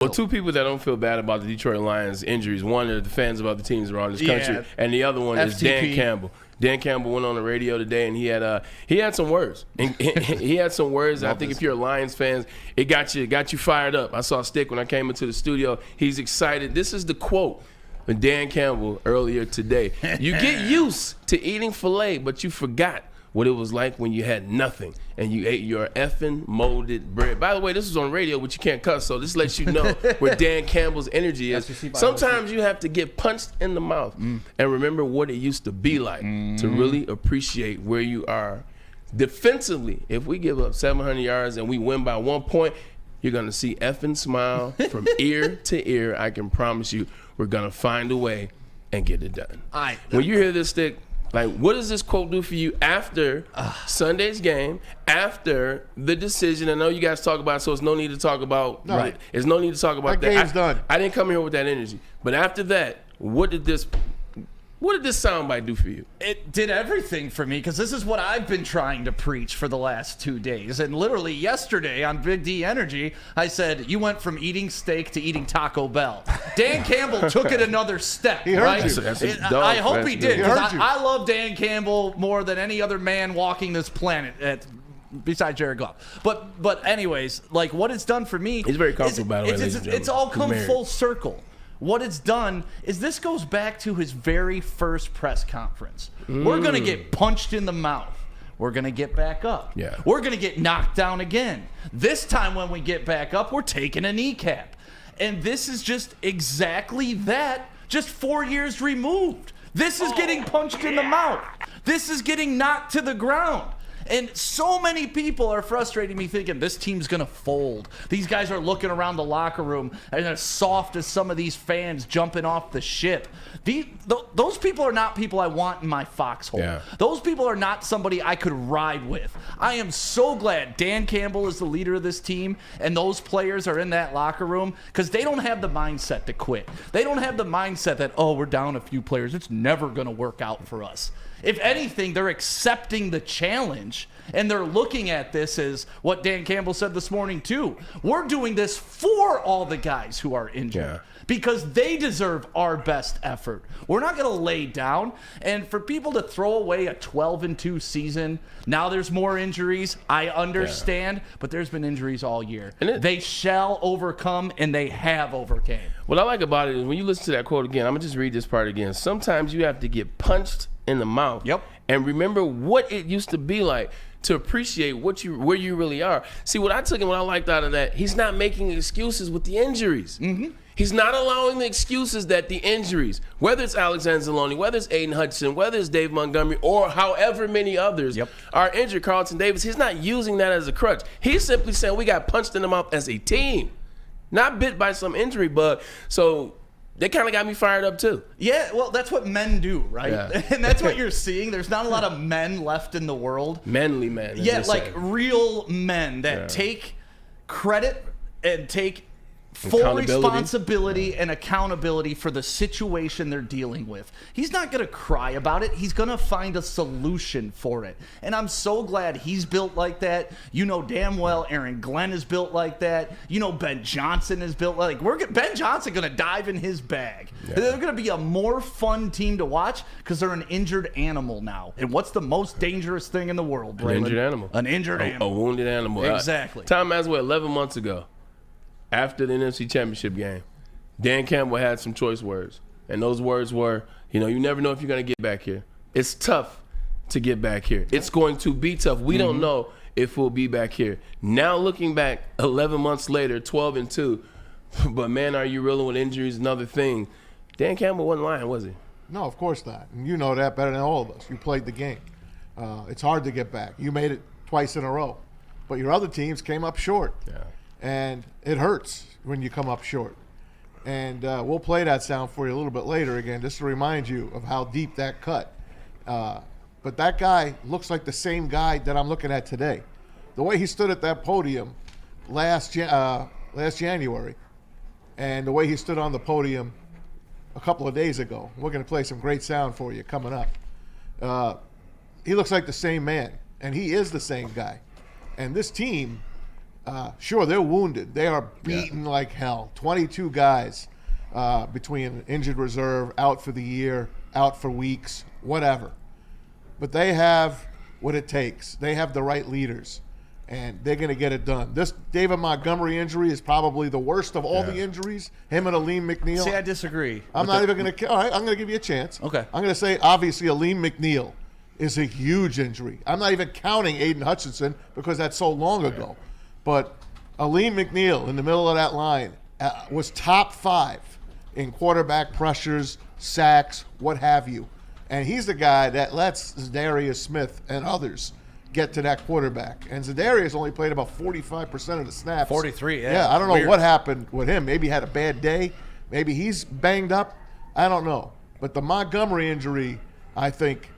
Well, two people that don't feel bad about the Detroit Lions injuries. One are the fans of other teams around this country, and the other one is Dan Campbell. Dan Campbell went on the radio today, and he had some words. And he had some words. I think if you're a Lions fan, it got you fired up. I saw Stick when I came into the studio. He's excited. This is the quote from Dan Campbell earlier today. You get used to eating filet, but you forgot what it was like when you had nothing and you ate your effing molded bread. By the way, this was on radio, but you can't cuss, so this lets you know where Dan Campbell's energy is. Sometimes you have to get punched in the mouth and remember what it used to be like to really appreciate where you are. Defensively, if we give up 700 yards and we win by 1 point, you're going to see effing smile from ear to ear. I can promise you we're going to find a way and get it done. When you hear this, Stick, like, what does this quote do for you after Sunday's game, after the decision? I know you guys talk about it, so it's no need to talk about There's no need to talk about that. Game's done. I didn't come here with that energy. But after that, what did this soundbite do for you? It did everything for me, because this is what I've been trying to preach for the last 2 days. And literally yesterday on Big D Energy, I said, you went from eating steak to eating Taco Bell. Dan Campbell took it another step. He heard you. I hope he did, because I love Dan Campbell more than any other man walking this planet besides Jared Goff. But anyways, like, what it's done for me, he's very comfortable, by the way. It's all come full circle. What it's done is this goes back to his very first press conference. We're going to get punched in the mouth. We're going to get back up. Yeah. We're going to get knocked down again. This time when we get back up, we're taking a kneecap. And this is just exactly that, just 4 years removed. This is getting punched in the mouth. This is getting knocked to the ground. And so many people are frustrating me, thinking this team's going to fold. These guys are looking around the locker room and as soft as some of these fans jumping off the ship. Those people are not people I want in my foxhole. Yeah. Those people are not somebody I could ride with. I am so glad Dan Campbell is the leader of this team and those players are in that locker room, because they don't have the mindset to quit. They don't have the mindset that, oh, we're down a few players, it's never going to work out for us. If anything, they're accepting the challenge, and they're looking at this as what Dan Campbell said this morning, too. We're doing this for all the guys who are injured because they deserve our best effort. We're not going to lay down. And for people to throw away a 12-2 season, now there's more injuries. I understand, but there's been injuries all year. And they shall overcome, and they have overcame. What I like about it is when you listen to that quote again, I'm going to just read this part again. Sometimes you have to get punched in the mouth. And remember what it used to be like to appreciate where you really are. See, what I took and what I liked out of that, he's not making excuses with the injuries. He's not allowing the excuses that the injuries, whether it's Alexander Zaloni, whether it's Aiden Hutchinson, whether it's Dave Montgomery, or however many others are injured, Carlton Davis, he's not using that as a crutch. He's simply saying we got punched in the mouth as a team, not bit by some injury bug. So they kind of got me fired up too. Yeah, well, that's what men do, right? Yeah. And that's what you're seeing. There's not a lot of men left in the world. Manly men. Yeah, like real men that take credit and take full responsibility and accountability for the situation they're dealing with. He's not going to cry about it. He's going to find a solution for it. And I'm so glad he's built like that. You know damn well Aaron Glenn is built like that. You know Ben Johnson is built like Ben Johnson going to dive in his bag. Yeah. They're going to be a more fun team to watch because they're an injured animal now. And what's the most dangerous thing in the world, Braylon? An injured animal. An injured animal. A wounded animal. Exactly. Tom Maswell, 11 months ago, after the NFC Championship game, Dan Campbell had some choice words. And those words were, you never know if you're going to get back here. It's tough to get back here. It's going to be tough. We don't know if we'll be back here. Now looking back 11 months later, 12-2, but man, are you reeling with injuries and other things. Dan Campbell wasn't lying, was he? No, of course not. And you know that better than all of us. You played the game. It's hard to get back. You made it twice in a row. But your other teams came up short. Yeah. And it hurts when you come up short. And we'll play that sound for you a little bit later again, just to remind you of how deep that cut. But that guy looks like the same guy that I'm looking at today. The way he stood at that podium last January, and the way he stood on the podium a couple of days ago. We're going to play some great sound for you coming up. He looks like the same man, and he is the same guy. And this team Sure, they're wounded. They are beaten like hell. 22 guys between injured reserve, out for the year, out for weeks, whatever. But they have what it takes. They have the right leaders, and they're going to get it done. This David Montgomery injury is probably the worst of all the injuries. Him and Aleem McNeil. See, I disagree. I'm not even going to – all right, I'm going to give you a chance. Okay. I'm going to say, obviously, Aleem McNeil is a huge injury. I'm not even counting Aiden Hutchinson because that's so long ago. But Aleem McNeil in the middle of that line was top 5 in quarterback pressures, sacks, what have you. And he's the guy that lets Zadarius Smith and others get to that quarterback. And Zadarius only played about 45% of the snaps. 43, yeah. Yeah, I don't know what happened with him. Maybe he had a bad day. Maybe he's banged up. I don't know. But the Montgomery injury, I think,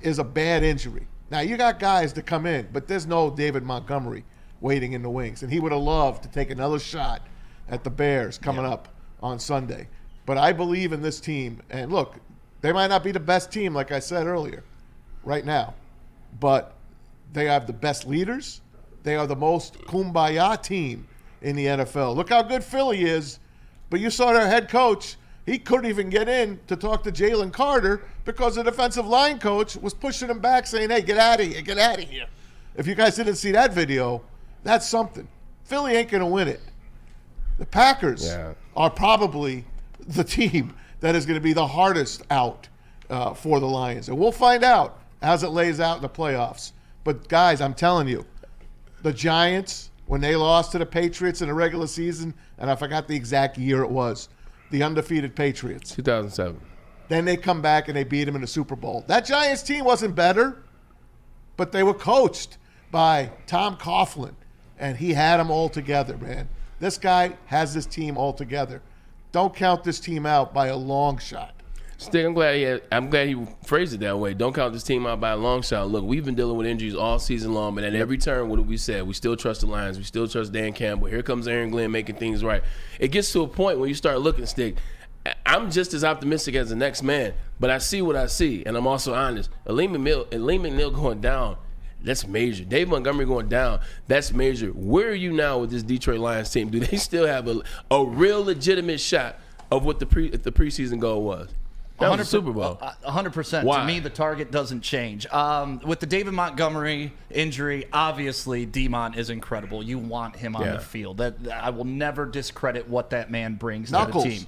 is a bad injury. Now, you got guys to come in, but there's no David Montgomery waiting in the wings. And he would have loved to take another shot at the Bears coming up on Sunday. But I believe in this team. And look, they might not be the best team, like I said earlier, right now. But they have the best leaders. They are the most kumbaya team in the NFL. Look how good Philly is. But you saw their head coach. He couldn't even get in to talk to Jalen Carter because the defensive line coach was pushing him back saying, hey, get out of here, get out of here. If you guys didn't see that video, that's something. Philly ain't going to win it. The Packers are probably the team that is going to be the hardest out for the Lions. And we'll find out as it lays out in the playoffs. But, guys, I'm telling you, the Giants, when they lost to the Patriots in the regular season, and I forgot the exact year it was, the undefeated Patriots. 2007. Then they come back and they beat them in the Super Bowl. That Giants team wasn't better, but they were coached by Tom Coughlin, and he had them all together, man. This guy has this team all together. Don't count this team out by a long shot. Stick, I'm glad he phrased it that way. Don't count this team out by a long shot. Look, we've been dealing with injuries all season long, but at every turn, what have we said? We still trust the Lions. We still trust Dan Campbell. Here comes Aaron Glenn making things right. It gets to a point where you start looking, Stick, I'm just as optimistic as the next man, but I see what I see, and I'm also honest. Aleem McNeil going down, that's major. Dave Montgomery going down, that's major. Where are you now with this Detroit Lions team? Do they still have a real legitimate shot of what the preseason goal was? That was the Super Bowl. 100%. Why? To me, the target doesn't change. With the David Montgomery injury, obviously, D-Mon is incredible. You want him on the field. I will never discredit what that man brings to the team.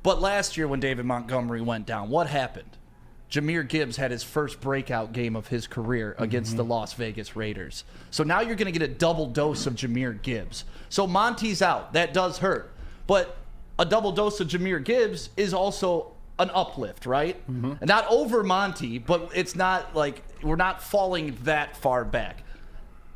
But last year when David Montgomery went down, what happened? Jahmyr Gibbs had his first breakout game of his career against the Las Vegas Raiders. So now you're going to get a double dose of Jahmyr Gibbs. So Monty's out. That does hurt. But a double dose of Jahmyr Gibbs is also an uplift, right? Not over Monty, but it's not like we're not falling that far back.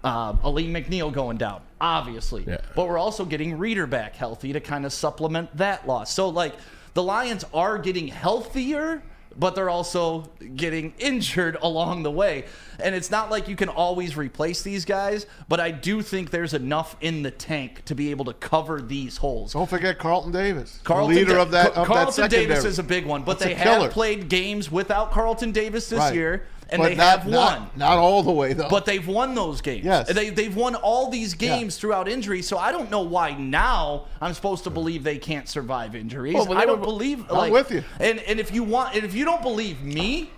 Aleem McNeil going down, obviously. But we're also getting Reader back healthy to kind of supplement that loss. So, like, the Lions are getting healthier, but they're also getting injured along the way. And it's not like you can always replace these guys, but I do think there's enough in the tank to be able to cover these holes. Don't forget Carlton Davis, the leader of that Carlton Davis is a big one, but they have played games without Carlton Davis this year. And but they have won. Not all the way, though. But they've won those games. Yes. They've won all these games throughout injury, so I don't know why now I'm supposed to believe they can't survive injuries. I don't believe. I'm with you. And if you don't believe me,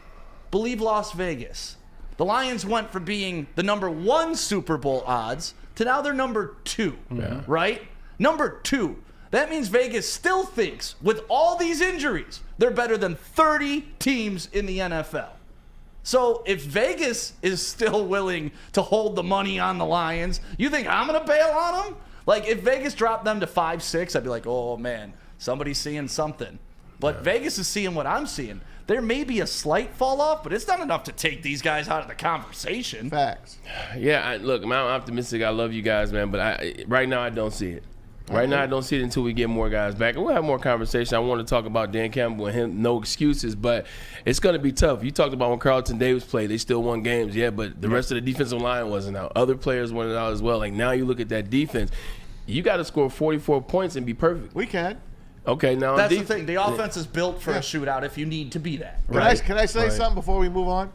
believe Las Vegas. The Lions went from being the number 1 Super Bowl odds to now they're number 2, right? Number 2. That means Vegas still thinks, with all these injuries, they're better than 30 teams in the NFL. So if Vegas is still willing to hold the money on the Lions, you think I'm going to bail on them? Like, if Vegas dropped them to 5-6, I'd be like, oh, man, somebody's seeing something. But Vegas is seeing what I'm seeing. There may be a slight fall off, but it's not enough to take these guys out of the conversation. Facts. Yeah, look, I'm optimistic. I love you guys, man, but right now I don't see it. Right now, I don't see it until we get more guys back. And we'll have more conversation. I want to talk about Dan Campbell and him, no excuses, but it's going to be tough. You talked about when Carlton Davis played, they still won games, but the rest of the defensive line wasn't out. Other players weren't out as well. Like, now you look at that defense. You got to score 44 points and be perfect. We can. Okay, now that's the thing. The offense is built for a shootout if you need to be that. Can I say something before we move on?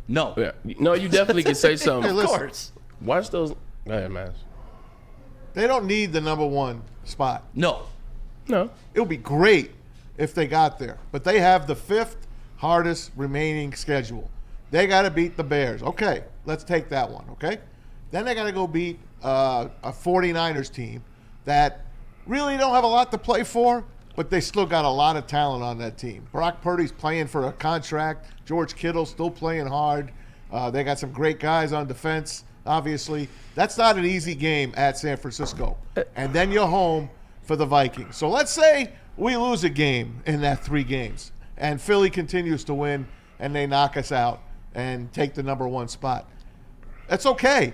No. Yeah. No, you definitely can say something. Of course. Watch those. Go ahead, man. They don't need the number 1 spot. No. It would be great if they got there. But they have the 5th hardest remaining schedule. They got to beat the Bears. Okay, let's take that one, okay? Then they got to go beat a 49ers team that really don't have a lot to play for, but they still got a lot of talent on that team. Brock Purdy's playing for a contract. George Kittle's still playing hard. They got some great guys on defense, obviously. That's not an easy game at San Francisco. And then you're home for the Vikings. So let's say we lose a game in that 3 games, and Philly continues to win, and they knock us out and take the number 1 spot. That's okay.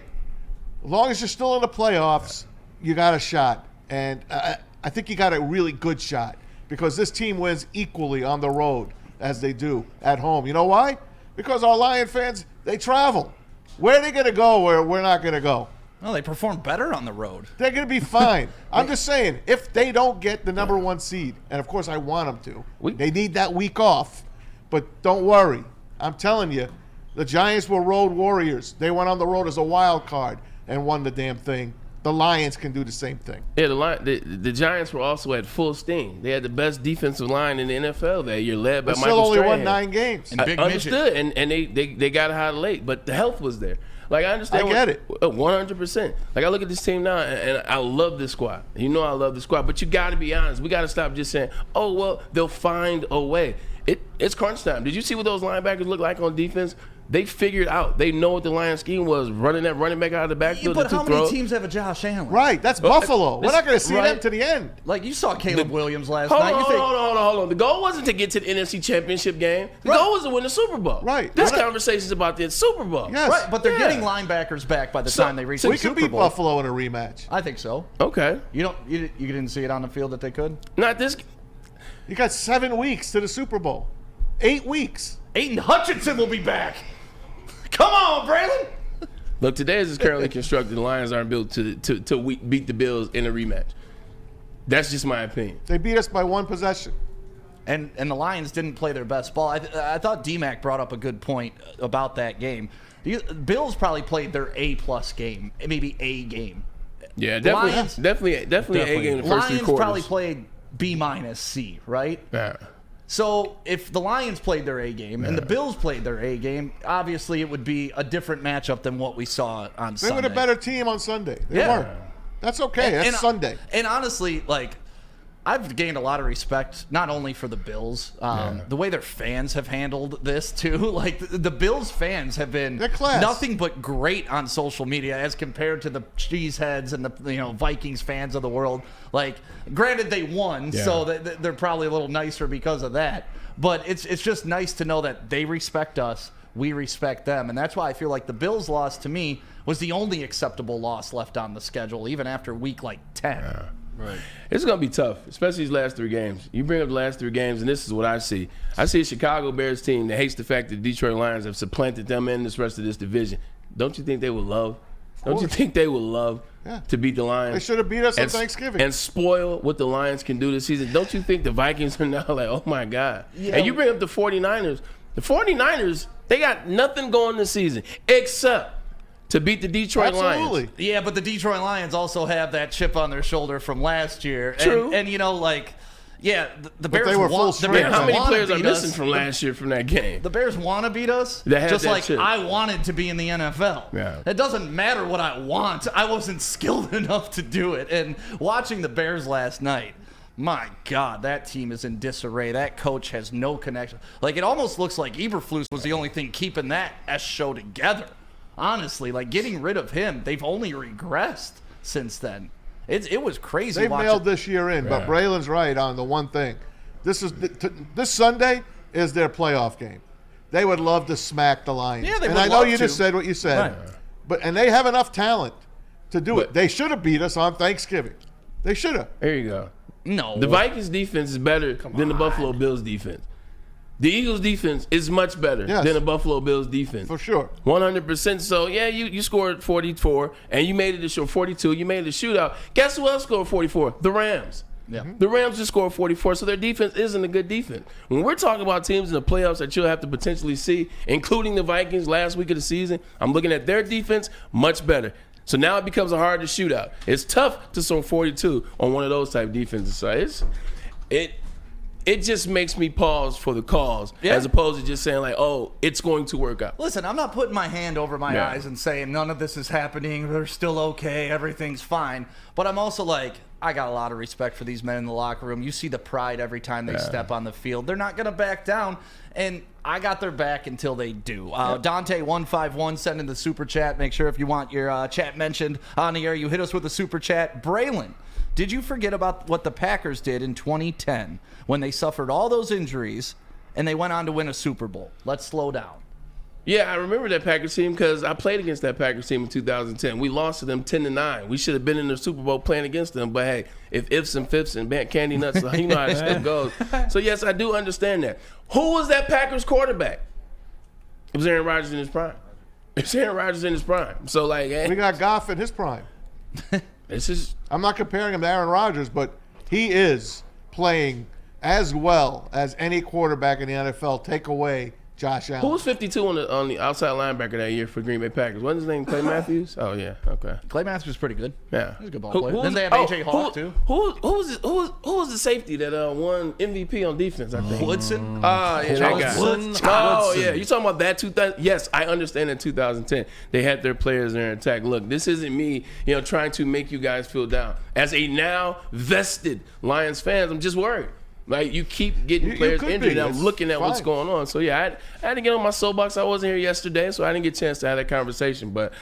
As long as you're still in the playoffs, you got a shot. And I think you got a really good shot because this team wins equally on the road as they do at home. You know why? Because our Lion fans, they travel. Where are they going to go where we're not going to go? Well, they perform better on the road. They're going to be fine. I'm just saying, if they don't get the number 1 seed, and of course I want them to, they need that week off. But don't worry. I'm telling you, the Giants were road warriors. They went on the road as a wild card and won the damn thing. The Lions can do the same thing. Yeah, the Giants were also at full steam. They had the best defensive line in the NFL that year, led by Michael Strahan. Still only won 9 games. And big understood, and they got hot late, but the health was there. Like, I understand. I get it. 100%. Like, I look at this team now, and I love this squad. You know I love this squad, but you got to be honest. We got to stop just saying, oh, well, they'll find a way. It's crunch time. Did you see what those linebackers look like on defense? They figured out. They know what the Lions scheme was, running that running back out of the backfield. But how many teams have a Josh Allen? Right, that's Buffalo. We're not going to see them to the end. Like, you saw Caleb Williams last night. Hold on. The goal wasn't to get to the NFC Championship game. The goal was to win the Super Bowl. Right. This conversation is about the Super Bowl. Yes. Right, but they're getting linebackers back by the time they reach the Super Bowl. We could beat Buffalo in a rematch. I think so. Okay. You didn't see it on the field that they could? Not this. You got 7 weeks to the Super Bowl. 8 weeks. Aiden Hutchinson will be back. Come on, Braylon. Look, today as it's currently constructed, the Lions aren't built to beat the Bills in a rematch. That's just my opinion. They beat us by 1 possession. And the Lions didn't play their best ball. I thought D-Mac brought up a good point about that game. The Bills probably played their A-plus game, maybe A game. Yeah, definitely A game the first 3 quarters. Lions probably played B-C, right? Yeah. So if the Lions played their A game and the Bills played their A game, obviously it would be a different matchup than what we saw on Sunday. They were a better team on Sunday. They weren't. That's okay. That's Sunday. And honestly, like, I've gained a lot of respect, not only for the Bills, the way their fans have handled this, too. Like, the Bills fans have been nothing but great on social media as compared to the cheeseheads and the Vikings fans of the world. Like, granted, they won, so they're probably a little nicer because of that. But it's just nice to know that they respect us, we respect them. And that's why I feel like the Bills loss, to me, was the only acceptable loss left on the schedule, even after week, 10. Yeah. Right. It's going to be tough, especially these last 3 games. You bring up the last 3 games, and this is what I see. I see a Chicago Bears team that hates the fact that the Detroit Lions have supplanted them in this rest of this division. Don't you think they would love? Don't you think they would love to beat the Lions? They should have beat us on Thanksgiving. And spoil what the Lions can do this season. Don't you think the Vikings are now like, oh, my God. Yeah. And you bring up the 49ers. The 49ers, they got nothing going this season except to beat the Detroit Lions. Yeah, but the Detroit Lions also have that chip on their shoulder from last year. True. And the Bears they were full strength. How many players are missing from last year from that game? The Bears want to beat us, just like chip. I wanted to be in the NFL. Yeah. It doesn't matter what I want. I wasn't skilled enough to do it. And watching the Bears last night, my God, that team is in disarray. That coach has no connection. Like, it almost looks like Eberflus was the only thing keeping that show together. Honestly, like, getting rid of him, they've only regressed since then. It was crazy. They've nailed this year in, but Braylon's right on the one thing. This Sunday is their playoff game. They would love to smack the Lions. Yeah, they would and I know love you to. just said what you said, and they have enough talent to do it. They should have beat us on Thanksgiving. They should have. There you go. No. The Vikings defense is better than the Buffalo Bills defense. The Eagles defense is much better than the Buffalo Bills defense. For sure. 100%. So, yeah, you scored 44, and you made it to 42. You made it a shootout. Guess who else scored 44? The Rams. Yeah. The Rams just scored 44, so their defense isn't a good defense. When we're talking about teams in the playoffs that you'll have to potentially see, including the Vikings last week of the season, I'm looking at their defense much better. So now it becomes a harder shootout. It's tough to score 42 on one of those type defenses. So it just makes me pause for the cause as opposed to just saying like, oh, it's going to work out. Listen, I'm not putting my hand over my eyes and saying none of this is happening. They're still okay. Everything's fine. But I'm also like, I got a lot of respect for these men in the locker room. You see the pride every time they step on the field. They're not going to back down. And I got their back until they do. Dante151 send in the super chat. Make sure if you want your chat mentioned on the air, you hit us with a super chat. Braylon, did you forget about what the Packers did in 2010 when they suffered all those injuries and they went on to win a Super Bowl? Let's slow down. Yeah, I remember that Packers team because I played against that Packers team in 2010. We lost to them 10-9. We should have been in the Super Bowl playing against them. But, hey, if ifs and fifths and candy nuts, you know how this stuff goes. So, yes, I do understand that. Who was that Packers quarterback? It was Aaron Rodgers in his prime. It's Aaron Rodgers in his prime. So, like, hey. We got Goff in his prime. This is. I'm not comparing him to Aaron Rodgers, but he is playing as well as any quarterback in the NFL. Take away Josh Allen. Who was 52 on the outside linebacker that year for Green Bay Packers? Wasn't his name Clay Matthews? Oh, yeah. Okay. Clay Matthews was pretty good. Yeah. He was a good ball player. Then they have A.J. Hawk, too. Who was the safety that won MVP on defense, I think? Woodson? Ah, yeah, that guy. Woodson. Oh, yeah. You talking about that 2000? Yes, I understand in 2010 they had their players there in attack. Look, this isn't me, trying to make you guys feel down. As a now vested Lions fans, I'm just worried. Like, you keep getting players injured, and I'm looking at what's going on. So, yeah, I had to get on my soapbox. I wasn't here yesterday, so I didn't get a chance to have that conversation. But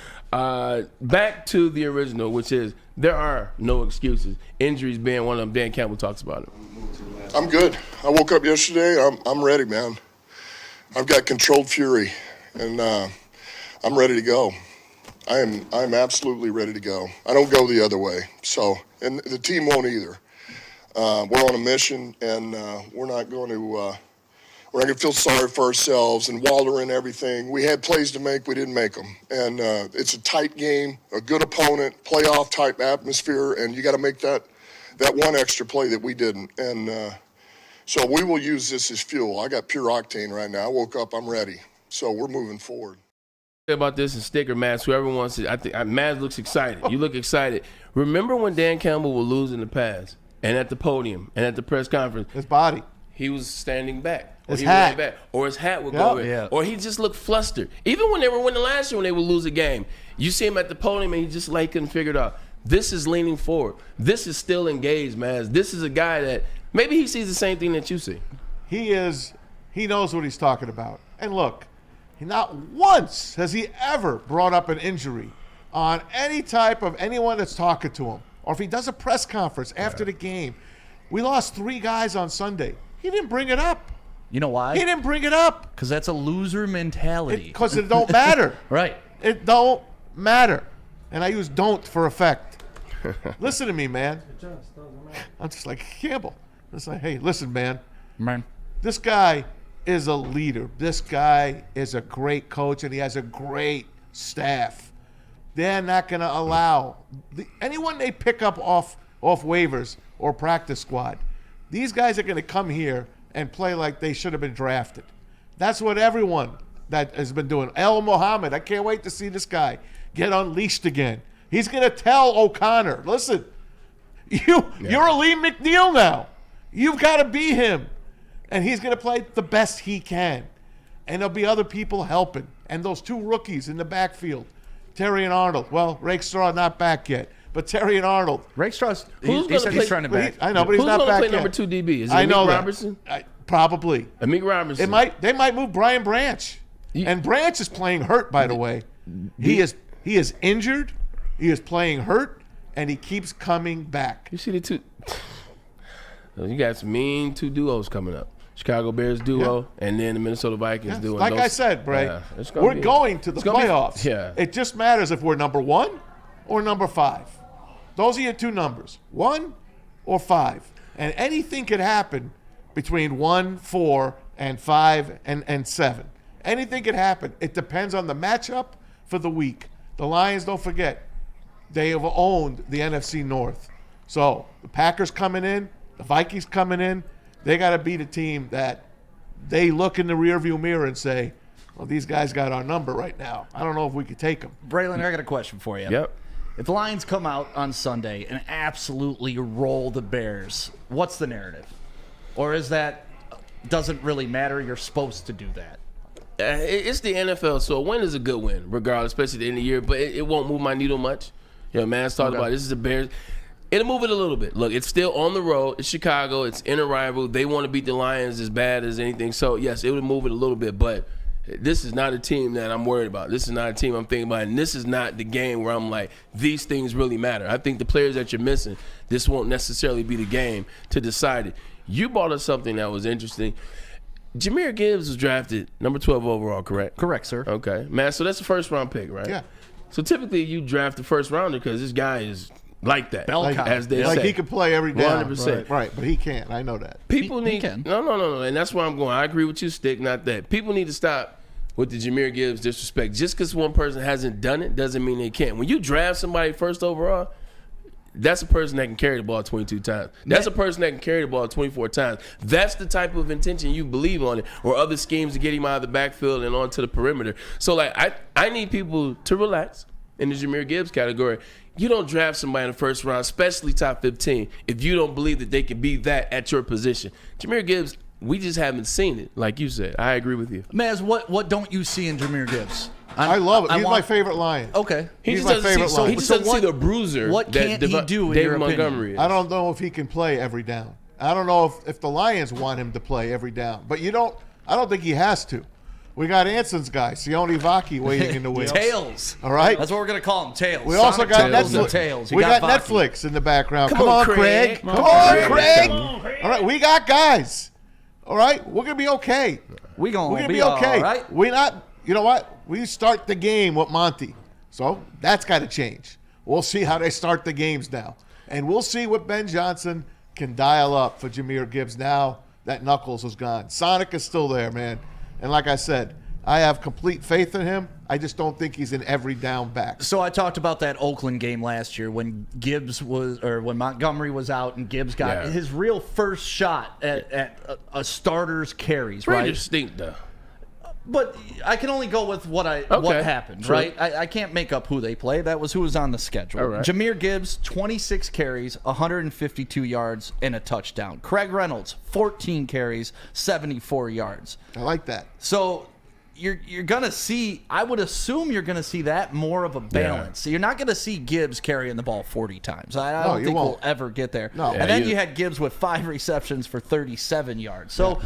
back to the original, which is there are no excuses. Injuries being one of them. Dan Campbell talks about it. I'm good. I woke up yesterday. I'm ready, man. I've got controlled fury, and I'm ready to go. I'm absolutely ready to go. I don't go the other way. So, and the team won't either. We're on a mission, and we're not going to feel sorry for ourselves and wallow in everything. We had plays to make, we didn't make them, and it's a tight game, a good opponent, playoff type atmosphere, and you got to make that one extra play that we didn't. And so we will use this as fuel. I got pure octane right now. I woke up, I'm ready. So we're moving forward. About this and sticker Mads, whoever wants it. I think Mads looks excited. You look excited. Remember when Dan Campbell would lose in the past? And at the podium, and at the press conference, his body, he was standing back. His hat, back, or his hat would go in, or he just looked flustered. Even when they were winning last year, when they would lose a game, you see him at the podium, and he just like couldn't figure it out. This is leaning forward. This is still engaged, man. This is a guy that maybe he sees the same thing that you see. He knows what he's talking about. And look, not once has he ever brought up an injury on any type of anyone that's talking to him. Or if he does a press conference after the game. We lost 3 guys on Sunday. He didn't bring it up. You know why? He didn't bring it up. Because that's a loser mentality. Because it don't matter. Right. It don't matter. And I use don't for effect. Listen to me, man. I'm just like Campbell. It's like, hey, listen, man. This guy is a leader. This guy is a great coach, and he has a great staff. They're not going to allow anyone they pick up off waivers or practice squad. These guys are going to come here and play like they should have been drafted. That's what everyone that has been doing. El Mohammed, I can't wait to see this guy get unleashed again. He's going to tell O'Connor, listen, you're a Lee McNeil now. You've got to be him. And he's going to play the best he can. And there'll be other people helping. And those 2 rookies in the backfield, Terry and Arnold. Well, Rakestraw not back yet, but Terry and Arnold. Rakestraw's he's trying to back. I know, but he's not back yet. Who's going to play number 2 DB? Is it I know Amik Robertson? Probably. Amik Robertson. They might move Brian Branch. And Branch is playing hurt, by the way. He is injured. He is playing hurt, and he keeps coming back. You see the 2. You got some mean 2 duos coming up. Chicago Bears duo, and then the Minnesota Vikings duo. Like I said, Bray, we're going to the playoffs. It just matters if we're number 1 or number 5. Those are your 2 numbers, 1 or 5. And anything could happen between 1, 4, and 5, and 7. Anything could happen. It depends on the matchup for the week. The Lions, don't forget, they have owned the NFC North. So the Packers coming in, the Vikings coming in, they got to beat a team that they look in the rearview mirror and say, well, these guys got our number right now. I don't know if we could take them. Braylon, I got a question for you. Yep. If the Lions come out on Sunday and absolutely roll the Bears, what's the narrative? Or is that doesn't really matter? You're supposed to do that. It's the NFL, so a win is a good win, regardless, especially at the end of the year. But it won't move my needle much. Man's talking about this is the Bears. It'll move it a little bit. Look, it's still on the road. It's Chicago. It's in a rival. They want to beat the Lions as bad as anything. So, yes, it would move it a little bit, but this is not a team that I'm worried about. This is not a team I'm thinking about, and this is not the game where I'm like, these things really matter. I think the players that you're missing, this won't necessarily be the game to decide it. You brought us something that was interesting. Jahmyr Gibbs was drafted number 12 overall, correct? Correct, sir. Okay. Man, so that's a first-round pick, right? Yeah. So typically you draft the first-rounder because this guy is like that, as they say. Like he can play every down. 100%. Right, but he can't. I know that. People need can. No, and that's where I'm going. I agree with you, Stick, not that. People need to stop with the Jahmyr Gibbs disrespect. Just because one person hasn't done it doesn't mean they can't. When you draft somebody first overall, that's a person that can carry the ball 22 times. That's a person that can carry the ball 24 times. That's the type of intention you believe on it, or other schemes to get him out of the backfield and onto the perimeter. So, like, I need people to relax in the Jahmyr Gibbs category. You don't draft somebody in the first round, especially top 15, if you don't believe that they can be that at your position. Jahmyr Gibbs, we just haven't seen it, like you said. I agree with you. Maz, what don't you see in Jahmyr Gibbs? I love it. He's my favorite Lion. Okay. He's my favorite Lion. He just doesn't see the bruiser what that can't he do in David your Montgomery is. I don't know if he can play every down. I don't know if the Lions want him to play every down. But I don't think he has to. We got Anson's guy, Sione Vaki, waiting in the wings. Tails. All right? That's what we're going to call him, Tails. We also got Netflix. Tails. We got Vaki. Netflix in the background. Come on, Craig. Come on, Craig. All right, we got guys. All right? We're going to be okay. We're going to be okay. All right? We're not, you know what? We start the game with Monty. So that's got to change. We'll see how they start the games now. And we'll see what Ben Johnson can dial up for Jahmyr Gibbs now that Knuckles is gone. Sonic is still there, man. And like I said, I have complete faith in him. I just don't think he's an every down back. So I talked about that Oakland game last year when when Montgomery was out and Gibbs got his real first shot at a starter's carries, right? Pretty distinct, though. But I can only go with what happened, True. right? I can't make up who they play. That was who was on the schedule. All right. Jahmyr Gibbs, 26 carries, 152 yards, and a touchdown. Craig Reynolds, 14 carries, 74 yards. I like that. So you're going to see, I would assume you're going to see that more of a balance. So you're not going to see Gibbs carrying the ball 40 times. I don't think we'll ever get there. No. And then you had Gibbs with 5 receptions for 37 yards. So,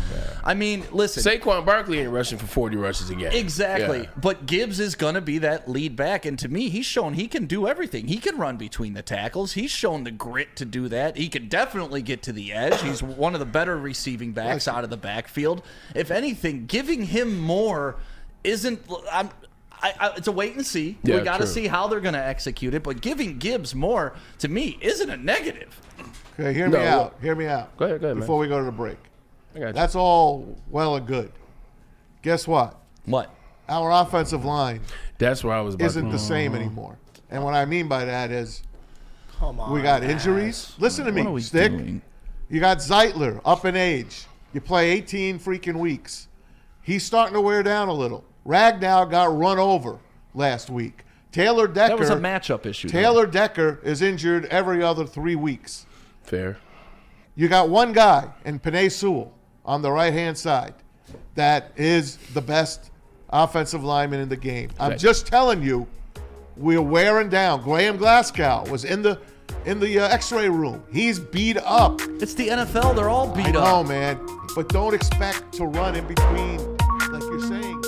I mean, listen. Saquon Barkley ain't rushing for 40 rushes again. Exactly. Yeah. But Gibbs is going to be that lead back. And to me, he's shown he can do everything. He can run between the tackles. He's shown the grit to do that. He can definitely get to the edge. He's one of the better receiving backs out of the backfield. If anything, giving him more isn't it's a wait and see. Yeah, we got to true. see how they're going to execute it. But giving Gibbs more, to me, isn't a negative. Okay, hear me out. Hear me out. Go ahead, Before man. we go to the break. I got you. That's all well and good. Guess what? What? Our offensive line That's where I was about isn't to the same anymore. And what I mean by that is Come on. we got injuries. Listen to What are me, we Stick. doing? You got Zeitler up in age. You play 18 freaking weeks. He's starting to wear down a little. Ragnow got run over last week. Taylor Decker. That was a matchup issue. Taylor Decker is injured every other 3 weeks. Fair. You got one guy in Penei Sewell on the right-hand side that is the best offensive lineman in the game. I'm just telling you, we're wearing down. Graham Glasgow was in the X-ray room. He's beat up. It's the NFL. They're all beat I up. know, man. But don't expect to run in between, like you're saying.